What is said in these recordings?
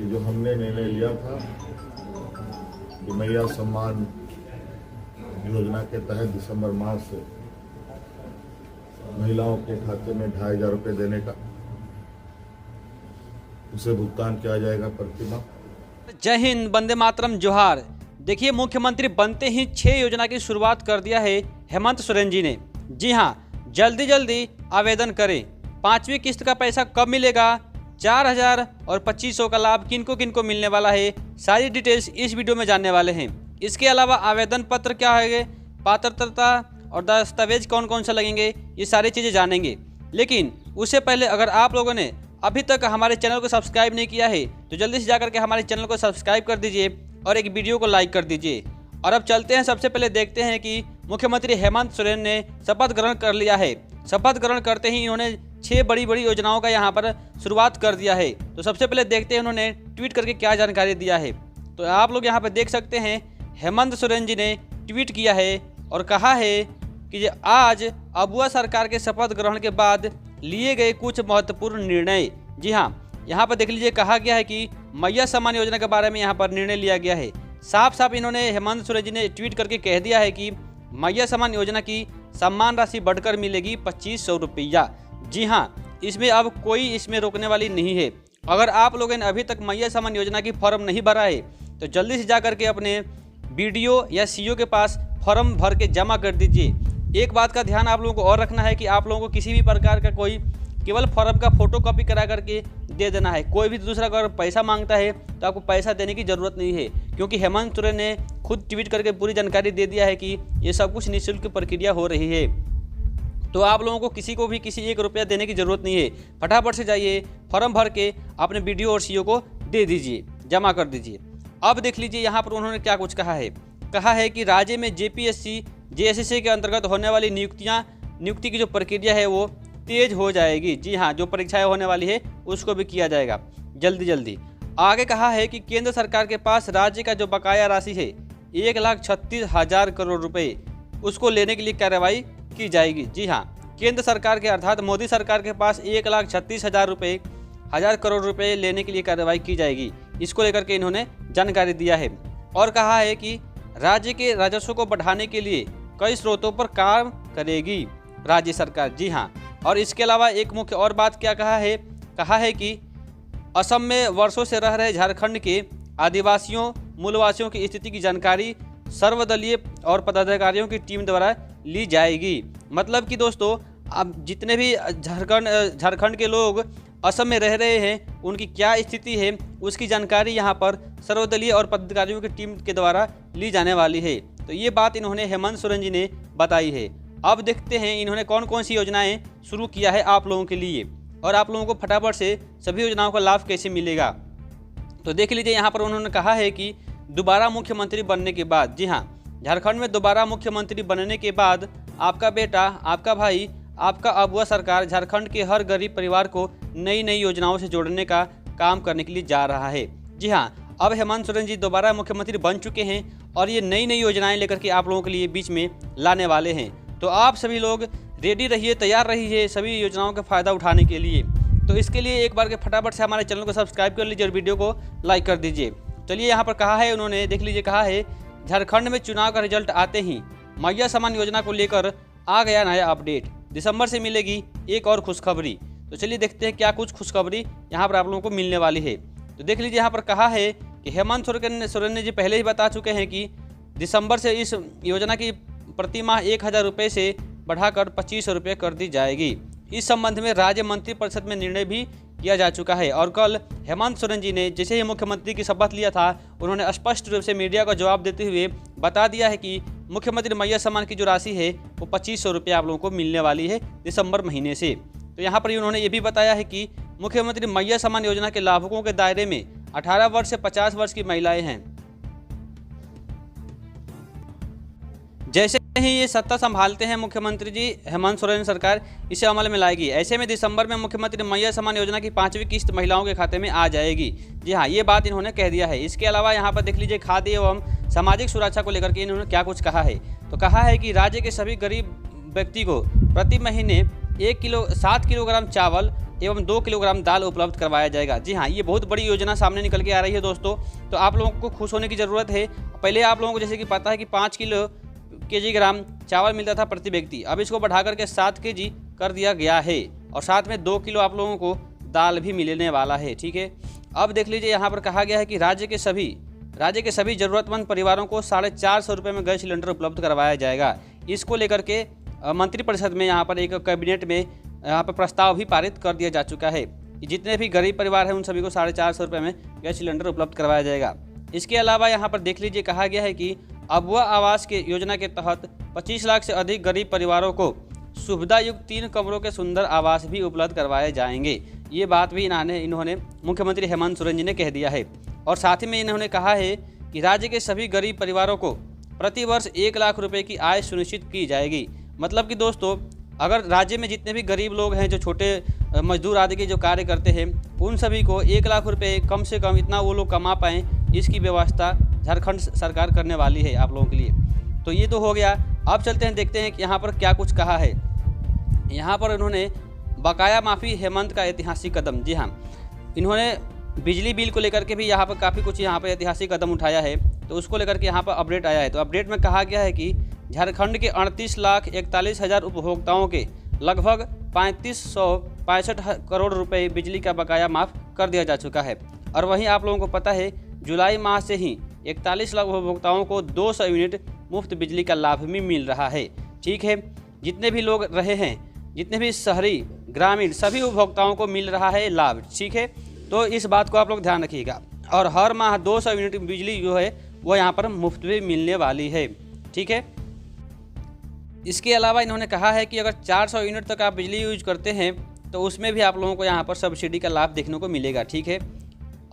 कि जो हमने निर्णय लिया था कि मैया सम्मान योजना के तहत दिसंबर माह से महिलाओं के खाते में 2500 रुपये देने का उसे भुगतान किया जाएगा प्रतिमाह। जय हिंद, वंदे मातरम, जोहार। देखिए, मुख्यमंत्री बनते ही 6 योजना की शुरुआत कर दिया है हेमंत सोरेन जी ने। जी हां, जल्दी जल्दी आवेदन करें। 5वीं किस्त का पैसा कब मिलेगा, 4000 और 2500 का लाभ किनको किनको मिलने वाला है, सारी डिटेल्स इस वीडियो में जानने वाले हैं। इसके अलावा आवेदन पत्र क्या है, पात्रता और दस्तावेज कौन कौन से लगेंगे, ये सारी चीज़ें जानेंगे। लेकिन उससे पहले अगर आप लोगों ने अभी तक हमारे चैनल को सब्सक्राइब नहीं किया है तो जल्दी से जाकर के हमारे चैनल को सब्सक्राइब कर दीजिए और एक वीडियो को लाइक कर दीजिए। और अब चलते हैं, सबसे पहले देखते हैं कि मुख्यमंत्री हेमंत सोरेन ने शपथ ग्रहण कर लिया है। शपथ ग्रहण करते ही इन्होंने 6 बड़ी बड़ी योजनाओं का यहाँ पर शुरुआत कर दिया है। तो सबसे पहले देखते हैं उन्होंने ट्वीट करके क्या जानकारी दिया है। तो आप लोग यहाँ पर देख सकते हैं, हेमंत सोरेन जी ने ट्वीट किया है और कहा है कि आज अबुआ सरकार के शपथ ग्रहण के बाद लिए गए कुछ महत्वपूर्ण निर्णय। जी हाँ, यहाँ पर देख लीजिए, कहा गया है कि मैया सम्मान योजना के बारे में यहाँ पर निर्णय लिया गया है। साफ साफ इन्होंने हेमंत सोरेन जी ने ट्वीट करके कह दिया है कि मैया सम्मान योजना की सम्मान राशि बढ़कर मिलेगी 2500 रुपया। जी हाँ, इसमें अब कोई इसमें रोकने वाली नहीं है। अगर आप लोगों ने अभी तक मैया सम्मान योजना की फॉर्म नहीं भरा है तो जल्दी से जा करके अपने BDO या CO के पास फॉर्म भर के जमा कर दीजिए। एक बात का ध्यान आप लोगों को और रखना है कि आप लोगों को किसी भी प्रकार का कोई केवल फॉर्म का फोटो कॉपी करा करके दे देना है। कोई भी दूसरा अगर पैसा मांगता है तो आपको पैसा देने की ज़रूरत नहीं है, क्योंकि हेमंत सोरेन ने खुद ट्वीट करके पूरी जानकारी दे दिया है कि ये सब कुछ निःशुल्क प्रक्रिया हो रही है। तो आप लोगों को किसी को भी किसी 1 रुपया देने की ज़रूरत नहीं है। फटाफट से जाइए, फॉर्म भर के अपने BDO और CO को दे दीजिए, जमा कर दीजिए। अब देख लीजिए यहाँ पर उन्होंने क्या कुछ कहा है। कहा है कि राज्य में JPSC JSSC के अंतर्गत होने वाली नियुक्ति की जो प्रक्रिया है वो तेज हो जाएगी। जी हाँ, जो परीक्षाएं होने वाली है उसको भी किया जाएगा जल्दी जल्दी। आगे कहा है कि केंद्र सरकार के पास राज्य का जो बकाया राशि है 1,36,000 करोड़ रुपए, उसको लेने के लिए कार्रवाई की जाएगी। जी हाँ, केंद्र सरकार के अर्थात मोदी सरकार के पास 1,36,000 करोड़ रुपए लेने के लिए कार्रवाई की जाएगी। इसको लेकर के इन्होंने जानकारी दिया है और कहा है कि राज्य के राजस्व को बढ़ाने के लिए कई स्रोतों पर काम करेगी राज्य सरकार। जी हाँ, और इसके अलावा एक मुख्य और बात क्या कहा है कि असम में वर्षों से रह रहे झारखंड के आदिवासियों मूलवासियों की स्थिति की जानकारी सर्वदलीय और पदाधिकारियों की टीम द्वारा ली जाएगी। मतलब कि दोस्तों, अब जितने भी झारखंड के लोग असम में रह रहे हैं उनकी क्या स्थिति है उसकी जानकारी यहाँ पर सर्वदलीय और पदाधिकारियों की टीम के द्वारा ली जाने वाली है। तो ये बात इन्होंने हेमंत सोरेन जी ने बताई है। अब देखते हैं इन्होंने कौन कौन सी योजनाएं शुरू किया है आप लोगों के लिए और आप लोगों को फटाफट से सभी योजनाओं का लाभ कैसे मिलेगा। तो देख लीजिए, यहाँ पर उन्होंने कहा है कि दोबारा मुख्यमंत्री बनने के बाद, जी हाँ, झारखंड में दोबारा मुख्यमंत्री बनने के बाद आपका बेटा, आपका भाई, आपका अबुआ सरकार झारखंड के हर गरीब परिवार को नई नई योजनाओं से जोड़ने का काम करने के लिए जा रहा है। जी हाँ, अब हेमंत सोरेन जी दोबारा मुख्यमंत्री बन चुके हैं और ये नई नई योजनाएं लेकर के आप लोगों के लिए बीच में लाने वाले हैं। तो आप सभी लोग रेडी रहिए, तैयार रहिए सभी योजनाओं का फ़ायदा उठाने के लिए। तो इसके लिए एक बार के फटाफट से हमारे चैनल को सब्सक्राइब कर लीजिए और वीडियो को लाइक कर दीजिए। चलिए, यहाँ पर कहा है उन्होंने, देख लीजिए, कहा है झारखंड में चुनाव का रिजल्ट आते ही मैया सम्मान योजना को लेकर आ गया नया अपडेट। दिसंबर से मिलेगी एक और खुशखबरी। तो चलिए देखते हैं क्या कुछ खुशखबरी यहाँ पर आप लोगों को मिलने वाली है। तो देख लीजिए, यहाँ पर कहा है कि हेमंत सोरेन जी पहले ही बता चुके हैं कि दिसंबर से इस योजना की प्रति माह 1,000 रुपये से बढ़ाकर 2500 रुपये कर दी जाएगी। इस संबंध में राज्य मंत्रिपरिषद में निर्णय भी किया जा चुका है। और कल हेमंत सोरेन जी ने जैसे ही मुख्यमंत्री की शपथ लिया था, उन्होंने स्पष्ट रूप से मीडिया को जवाब देते हुए बता दिया है कि मुख्यमंत्री मैया सम्मान की जो राशि है वो 2500 रुपये आप लोगों को मिलने वाली है दिसंबर महीने से। तो यहाँ पर उन्होंने ये भी बताया है कि मुख्यमंत्री मैया सम्मान योजना के लाभुकों के दायरे में 18 वर्ष से 50 वर्ष की महिलाएं हैं। जैसे ही ये सत्ता संभालते हैं मुख्यमंत्री जी हेमंत सोरेन सरकार, इसे अमल में लाएगी। ऐसे में दिसंबर में मुख्यमंत्री मैया सम्मान योजना की 5वीं किस्त महिलाओं के खाते में आ जाएगी। जी हाँ, ये बात इन्होंने कह दिया है। इसके अलावा यहाँ पर देख लीजिए, खाद्य एवं सामाजिक सुरक्षा को लेकर के इन्होंने क्या कुछ कहा है। तो कहा है कि राज्य के सभी गरीब व्यक्ति को प्रति महीने 7 किलोग्राम चावल एवं 2 किलोग्राम दाल उपलब्ध करवाया जाएगा। जी हाँ, ये बहुत बड़ी योजना सामने निकल के आ रही है दोस्तों। तो आप लोगों को खुश होने की ज़रूरत है। पहले आप लोगों को जैसे कि पता है कि 5 किलोग्राम चावल मिलता था प्रति व्यक्ति, अब इसको बढ़ा करके 7 केजी कर दिया गया है और साथ में 2 किलो आप लोगों को दाल भी मिलने वाला है। ठीक है, अब देख लीजिए यहाँ पर कहा गया है कि राज्य के सभी ज़रूरतमंद परिवारों को 450 रुपये में गैस सिलेंडर उपलब्ध करवाया जाएगा। इसको लेकर के मंत्रिपरिषद में यहाँ पर एक कैबिनेट में यहाँ पर प्रस्ताव भी पारित कर दिया जा चुका है कि जितने भी गरीब परिवार हैं उन सभी को 450 रुपये में गैस सिलेंडर उपलब्ध करवाया जाएगा। इसके अलावा यहाँ पर देख लीजिए कहा गया है कि अबुआ आवास के योजना के तहत 25 लाख से अधिक गरीब परिवारों को सुविधा युक्त 3 कमरों के सुंदर आवास भी उपलब्ध करवाए जाएंगे। ये बात भी इन्होंने मुख्यमंत्री हेमंत सोरेन जी ने कह दिया है। और साथ ही में इन्होंने कहा है कि राज्य के सभी गरीब परिवारों को प्रति वर्ष 1 लाख रुपए की आय सुनिश्चित की जाएगी। मतलब कि दोस्तों, अगर राज्य में जितने भी गरीब लोग हैं जो छोटे मजदूर आदि के जो कार्य करते हैं उन सभी को 1 लाख रुपए कम से कम इतना वो लोग कमा पाएँ, इसकी व्यवस्था झारखंड सरकार करने वाली है आप लोगों के लिए। तो ये तो हो गया। अब चलते हैं, देखते हैं कि यहाँ पर क्या कुछ कहा है। यहाँ पर इन्होंने बकाया माफ़ी हेमंत का ऐतिहासिक कदम। जी हाँ, इन्होंने बिजली बिल को लेकर के भी यहाँ पर काफ़ी कुछ यहाँ पर ऐतिहासिक कदम उठाया है, तो उसको लेकर के यहाँ पर अपडेट आया है। तो अपडेट में कहा गया है कि झारखंड के 38,41,000 उपभोक्ताओं के लगभग 3565 करोड़ रुपए बिजली का बकाया माफ़ कर दिया जा चुका है। और वहीं आप लोगों को पता है जुलाई माह से ही 41 लाख उपभोक्ताओं को 200 यूनिट मुफ्त बिजली का लाभ भी मिल रहा है। ठीक है, जितने भी लोग रहे हैं, जितने भी शहरी ग्रामीण सभी उपभोक्ताओं को मिल रहा है लाभ। ठीक है, तो इस बात को आप लोग ध्यान रखिएगा। और हर माह 200 यूनिट बिजली जो है वो यहाँ पर मुफ्त भी मिलने वाली है। ठीक है, इसके अलावा इन्होंने कहा है कि अगर 400 यूनिट तक आप बिजली यूज करते हैं तो उसमें भी आप लोगों को यहाँ पर सब्सिडी का लाभ देखने को मिलेगा। ठीक है,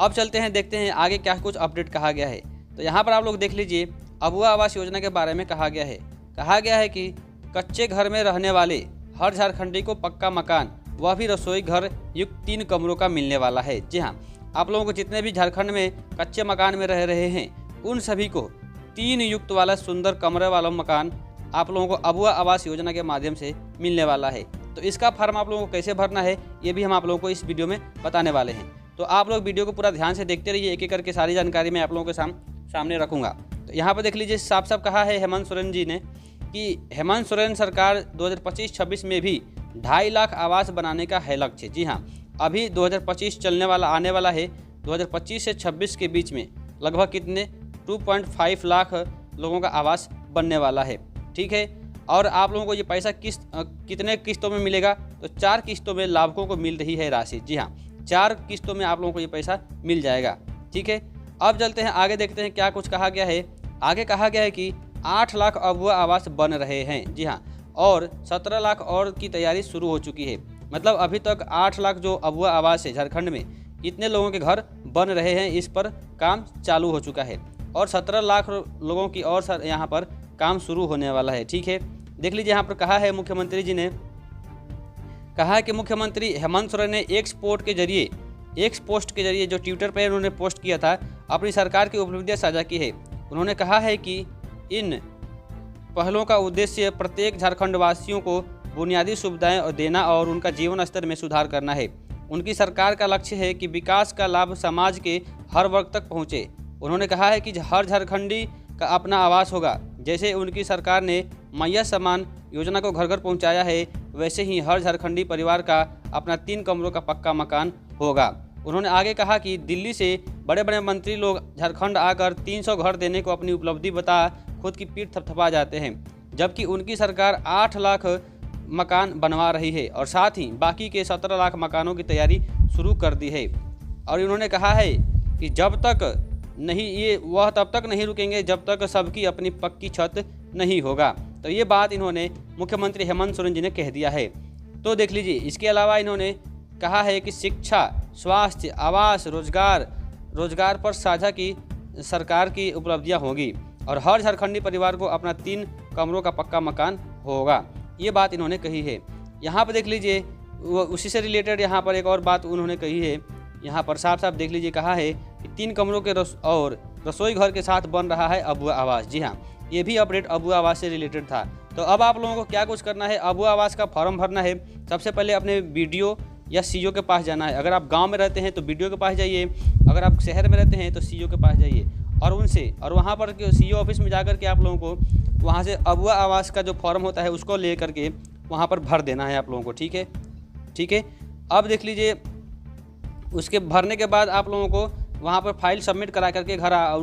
अब चलते हैं, देखते हैं आगे क्या कुछ अपडेट कहा गया है। तो यहाँ पर आप लोग देख लीजिए, अबुआ आवास योजना के बारे में कहा गया है कि कच्चे घर में रहने वाले हर झारखंडी को पक्का मकान वह भी रसोई घर युक्त 3 कमरों का मिलने वाला है। जी हाँ, आप लोगों को जितने भी झारखंड में कच्चे मकान में रह रहे हैं उन सभी को 3 युक्त वाला सुंदर कमरे वाला मकान आप लोगों को अबुआ आवास योजना के माध्यम से मिलने वाला है। तो इसका फॉर्म आप लोगों को कैसे भरना है ये भी हम आप लोगों को इस वीडियो में बताने वाले हैं। तो आप लोग वीडियो को पूरा ध्यान से देखते रहिए, एक एक करके सारी जानकारी मैं आप लोगों के सामने रखूँगा। तो यहाँ पर देख लीजिए, साफ साफ कहा है हेमंत सोरेन जी ने कि हेमंत सोरेन सरकार 2025-26 में भी 2.5 लाख आवास बनाने का है लक्ष्य। जी हाँ, अभी 2025 आने वाला है, 2025 से 26 के बीच में लगभग कितने 2.5 लाख लोगों का आवास बनने वाला है। ठीक है, और आप लोगों को ये पैसा कितने किस्तों में मिलेगा, तो 4 किस्तों में लाभुकों को मिल रही है राशि। जी हाँ, 4 किस्तों में आप लोगों को ये पैसा मिल जाएगा। ठीक है, अब चलते हैं आगे, देखते हैं क्या कुछ कहा गया है। आगे कहा गया है कि 8 लाख अबुआ आवास बन रहे हैं। जी हाँ, और 17 लाख और की तैयारी शुरू हो चुकी है। मतलब अभी तक 8 लाख जो अबुआ आवास है झारखंड में, इतने लोगों के घर बन रहे हैं, इस पर काम चालू हो चुका है और 17 लाख लोगों की और यहाँ पर काम शुरू होने वाला है। ठीक है, देख लीजिए, यहाँ पर कहा है मुख्यमंत्री जी ने कहा है कि मुख्यमंत्री हेमंत सोरेन ने एक्स पोस्ट के जरिए जो ट्विटर पर उन्होंने पोस्ट किया था, अपनी सरकार की उपलब्धियां साझा की है। उन्होंने कहा है कि इन पहलों का उद्देश्य प्रत्येक झारखंड वासियों को बुनियादी सुविधाएं देना और उनका जीवन स्तर में सुधार करना है। उनकी सरकार का लक्ष्य है कि विकास का लाभ समाज के हर वर्ग तक पहुंचे। उन्होंने कहा है कि हर झारखंडी का अपना आवास होगा। जैसे उनकी सरकार ने मैया सम्मान योजना को घर घर पहुंचाया है, वैसे ही हर झारखंडी परिवार का अपना 3 कमरों का पक्का मकान होगा। उन्होंने आगे कहा कि दिल्ली से बड़े बड़े मंत्री लोग झारखंड आकर 300 घर देने को अपनी उपलब्धि बता खुद की पीठ थपथपा जाते हैं, जबकि उनकी सरकार 8 लाख मकान बनवा रही है और साथ ही बाकी के 17 लाख मकानों की तैयारी शुरू कर दी है। और उन्होंने कहा है कि वह तब तक नहीं रुकेंगे जब तक सबकी अपनी पक्की छत नहीं होगा। तो ये बात इन्होंने मुख्यमंत्री हेमंत सोरेन जी ने कह दिया है। तो देख लीजिए, इसके अलावा इन्होंने कहा है कि शिक्षा, स्वास्थ्य, आवास, रोजगार पर साझा की सरकार की उपलब्धियां होगी और हर झारखंडी परिवार को अपना 3 कमरों का पक्का मकान होगा। ये बात इन्होंने कही है। यहाँ पर देख लीजिए, उसी से रिलेटेड यहाँ पर एक और बात उन्होंने कही है। यहाँ पर साफ साफ देख लीजिए, कहा है कि 3 कमरों के रसोई घर के साथ बन रहा है अबुआ आवास। जी हाँ, ये भी अपडेट अबुआ आवास से रिलेटेड था। तो अब आप लोगों को क्या कुछ करना है, अबुआ आवास का फॉर्म भरना है। सबसे पहले अपने बीडीओ या सीईओ के पास जाना है। अगर आप गांव में रहते हैं तो बीडीओ के पास जाइए, अगर आप शहर में रहते हैं तो सीईओ के पास जाइए और उनसे और वहाँ पर सीईओ ऑफिस में जाकर के आप लोगों को वहाँ से अबुआ आवास का जो फॉर्म होता है उसको ले करके वहाँ पर भर देना है आप लोगों को। ठीक है, ठीक है। अब देख लीजिए, उसके भरने के बाद आप लोगों को वहाँ पर फाइल सबमिट करा करके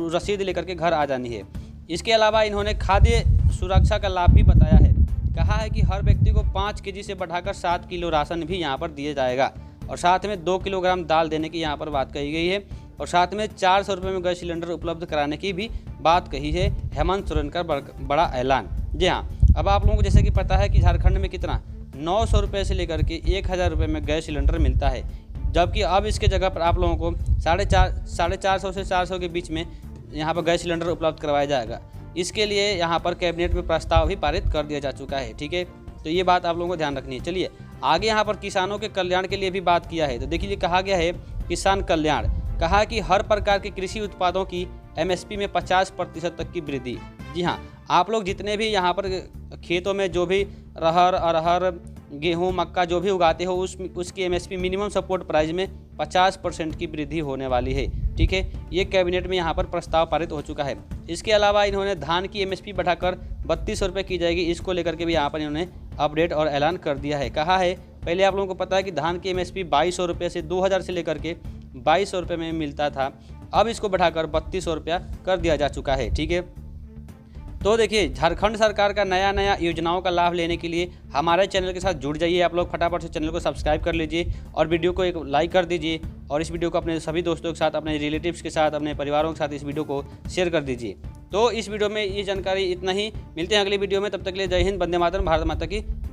रसीद लेकर के घर आ जानी है। इसके अलावा इन्होंने खाद्य सुरक्षा का लाभ भी बताया है। कहा है कि हर व्यक्ति को 5 केजी से बढ़ाकर 7 किलो राशन भी यहाँ पर दिया जाएगा और साथ में 2 किलोग्राम दाल देने की यहाँ पर बात कही गई है और साथ में 400 रुपये में गैस सिलेंडर उपलब्ध कराने की भी बात कही है हेमंत सोरेन का बड़ा ऐलान। जी हाँ, अब आप लोगों को जैसे कि पता है कि झारखंड में कितना 900 रुपये से लेकर के 1000 रुपये में गैस सिलेंडर मिलता है, जबकि अब इसके जगह पर आप लोगों को 450 से 400 के बीच में यहाँ पर गैस सिलेंडर उपलब्ध करवाया जाएगा। इसके लिए यहाँ पर कैबिनेट में प्रस्ताव भी पारित कर दिया जा चुका है। ठीक है, तो ये बात आप लोगों को ध्यान रखनी है। चलिए आगे यहाँ पर किसानों के कल्याण के लिए भी बात किया है। तो देखिए कहा गया है किसान कल्याण, कहा कि हर प्रकार के कृषि उत्पादों की एमएसपी में 50% तक की वृद्धि। जी हाँ, आप लोग जितने भी यहाँ पर खेतों में जो भी अरहर गेहूं मक्का जो भी उगाते हो उसकी एमएसपी मिनिमम सपोर्ट प्राइस में 50% की वृद्धि होने वाली है। ठीक है, ये कैबिनेट में यहाँ पर प्रस्ताव पारित हो चुका है। इसके अलावा इन्होंने धान की एमएसपी बढ़ाकर 3200 रुपये की जाएगी, इसको लेकर के भी यहाँ पर इन्होंने अपडेट और ऐलान कर दिया है। कहा है पहले आप लोगों को पता है कि धान की एमएसपी 2200 रुपये से 2000 से लेकर के 2200 रुपये में मिलता था, अब इसको बढ़ाकर 3200 रुपया कर दिया जा चुका है। ठीक है, तो देखिए झारखंड सरकार का नया योजनाओं का लाभ लेने के लिए हमारे चैनल के साथ जुड़ जाइए। आप लोग फटाफट से चैनल को सब्सक्राइब कर लीजिए और वीडियो को एक लाइक कर दीजिए और इस वीडियो को अपने सभी दोस्तों के साथ, अपने रिलेटिव्स के साथ, अपने परिवारों के साथ इस वीडियो को शेयर कर दीजिए। तो इस वीडियो में ये जानकारी इतना ही, मिलते हैं अगली वीडियो में, तब तक के लिए जय हिंद, वंदे मातरम, भारत माता की